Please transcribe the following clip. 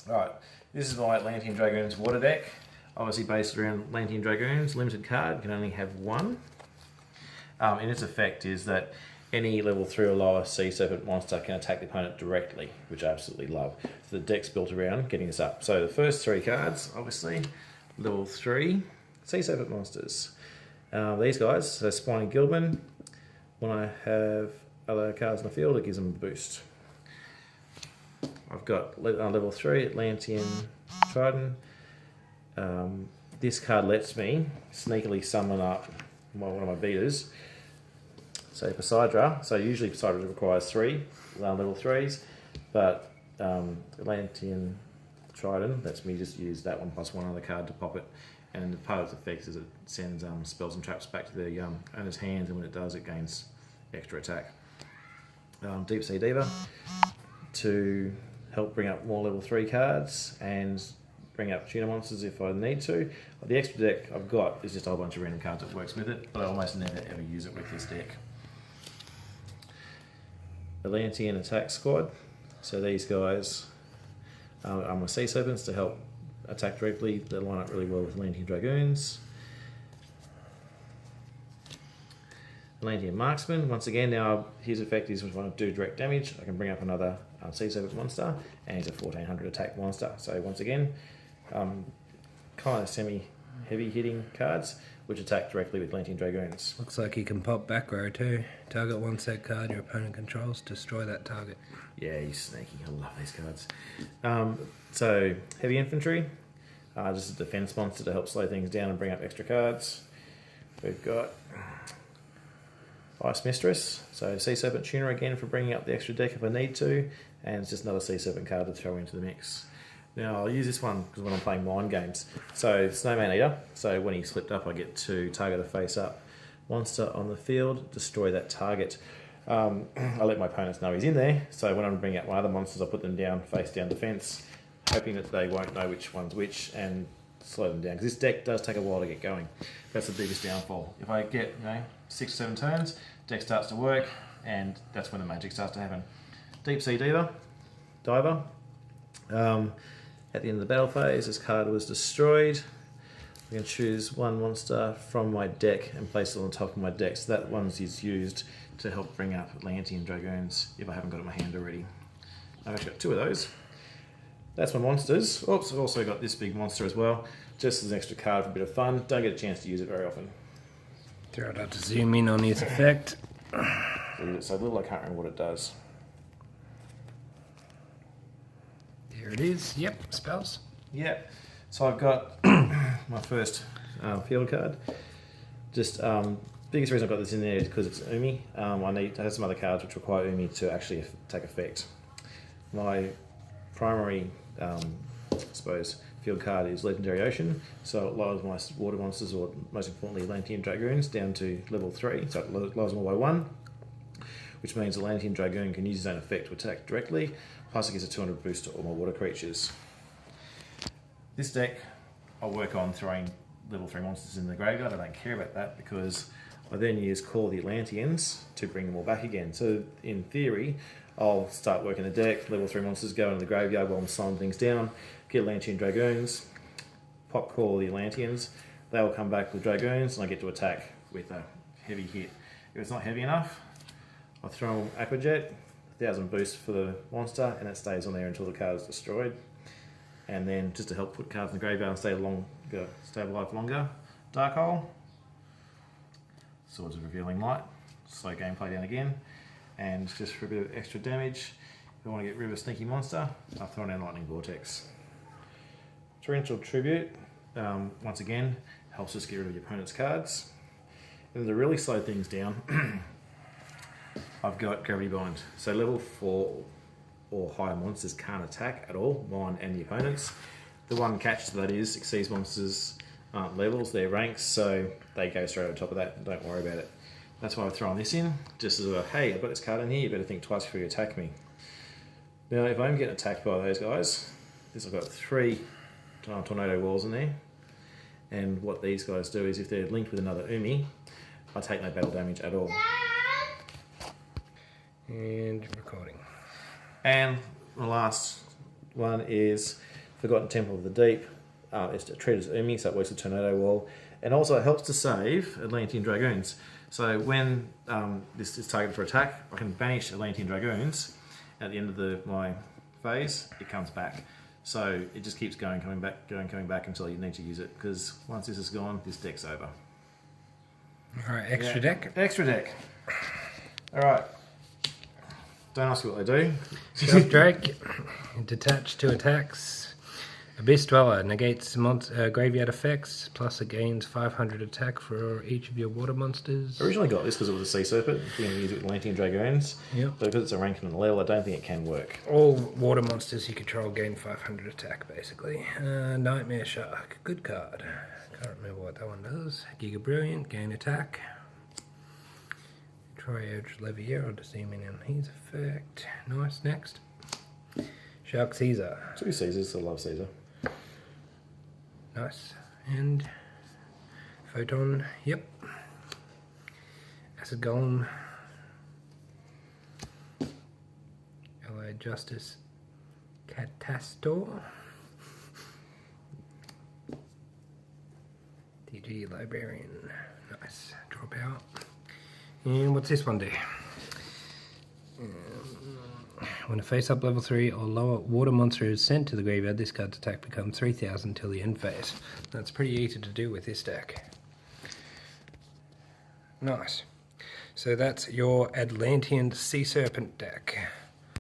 Right, this is my Atlantean Dragoons water deck. Obviously based around Atlantean Dragoons. Limited card, can only have one. And its effect is that any level 3 or lower Sea Serpent monster can attack the opponent directly, which I absolutely love. So the deck's built around getting this up. So the first 3 cards, obviously, level 3 Sea Serpent monsters. These guys, so Spiny Gilman, when I have other cards in the field, it gives them a boost. I've got level 3 Atlantean Trident. This card lets me sneakily summon up one of my beaters. So Poseidra, so usually Poseidra requires 3 level 3s, but Atlantean Trident lets me just use that one plus one other card to pop it. And part of its effect is it sends spells and traps back to the owner's hands, and when it does, it gains extra attack. Deep Sea Diva to help bring up more level 3 cards and bring up tuna monsters if I need to. The extra deck I've got is just a whole bunch of random cards that works with it, but I almost never ever use it with this deck. Atlantean Attack Squad. So these guys are my Sea Serpents to help attack directly. They line up really well with Atlantean Dragoons. Atlantean Marksman. Once again, now his effect is when I do direct damage, I can bring up another Sea Serpent monster, and he's a 1400 attack monster. So once again, kind of semi-heavy hitting cards, which attack directly with Atlantean Dragoons. Looks like you can pop back row too. Target one set card your opponent controls, destroy that target. Yeah, he's sneaky. I love these cards. So, Heavy Infantry, just a defense monster to help slow things down and bring up extra cards. We've got Ice Mistress, so Sea Serpent Tuner again for bringing up the extra deck if I need to, and it's just another Sea Serpent card to throw into the mix. Now I'll use this one because when I'm playing mind games. So Snowman Eater, so when he's flipped up I get to target a face up monster on the field, destroy that target. I let my opponents know he's in there, so when I'm bringing out my other monsters I put them down, face down defense, hoping that they won't know which one's which and slow them down, because this deck does take a while to get going. That's the biggest downfall. If I get 6 or 7 turns, deck starts to work, and that's when the magic starts to happen. Deep Sea Diver. At the end of the battle phase, this card was destroyed. I can choose one monster from my deck and place it on the top of my deck. So that one's used to help bring up Atlantean Dragoons if I haven't got it in my hand already. I've actually got 2 of those. That's my monsters. Oops, I've also got this big monster as well, just as an extra card for a bit of fun. Don't get a chance to use it very often. Throw it out to zoom in on his effect. It's so little I can't remember what it does. There it is. Yep, spells. Yep. So I've got my first field card. Just biggest reason I've got this in there is because it's Umi. I need to have some other cards which require Umi to actually take effect. My primary, I suppose, field card is Legendary Ocean, so it lowers my water monsters, or most importantly Atlantean Dragoons, down to level 3, so it lowers them all by 1, which means Atlantean Dragoon can use his own effect to attack directly, plus it gives a 200 boost to all my water creatures. This deck, I'll work on throwing level 3 monsters in the graveyard. I don't care about that because I then use Call the Atlanteans to bring them all back again. So in theory, I'll start working the deck, level 3 monsters go into the graveyard while I'm slowing things down, get Atlantean Dragoons, pop Call the Atlanteans, they'll come back with Dragoons and I get to attack with a heavy hit. If it's not heavy enough, I'll throw Aquajet, 1000 boost for the monster, and it stays on there until the card is destroyed. And then just to help put cards in the graveyard and stay alive longer, Dark Hole, Swords of Revealing Light, slow gameplay down again, and just for a bit of extra damage, if I want to get rid of a sneaky monster, I'll throw in Lightning Vortex. Torrential Tribute, once again, helps us get rid of your opponent's cards. And to really slow things down, I've got Gravity Bind. So level 4 or higher monsters can't attack at all, mine and the opponents. The one catch to that is Xyz monsters aren't levels, they're ranks, so they go straight on top of that, don't worry about it. That's why I've thrown this in, just as a, hey, I've got this card in here, you better think twice before you attack me. Now, if I'm getting attacked by those guys, I've got 3 tornado walls in there, and what these guys do is if they're linked with another Umi, I take no battle damage at all. And recording. And the last one is Forgotten Temple of the Deep. It's treated as Umi, so it works with Tornado Wall. And also it helps to save Atlantean Dragoons. So when this is targeted for attack, I can banish Atlantean Dragoons. At the end of my phase, it comes back. So it just keeps going, coming back until you need to use it. Because once this is gone, this deck's over. Alright, extra deck. Extra deck. Alright. Don't ask me what they do. Shark Drake, detached to attacks. Abyss Dweller negates graveyard effects, plus it gains 500 attack for each of your water monsters. I originally got this because it was a Sea Serpent, being used with Atlantean Dragoons. Yep. But because it's a rank and a level, I don't think it can work. All water monsters you control gain 500 attack, basically. Nightmare Shark, good card. Can't remember what that one does. Giga Brilliant, gain attack. Triage Levier, I'll just zoom in on his effect. Nice, next. Shark Caesar. 2 Caesars, I love Caesar. Nice. And Photon, yep. Acid Golem. Allied Justice. Catastor. TG Librarian. Nice. Drop out. And what's this one do? When a face-up level 3 or lower water monster is sent to the graveyard, this card's attack becomes 3,000 until the end phase. That's pretty easy to do with this deck. Nice. So that's your Atlantean Sea Serpent deck.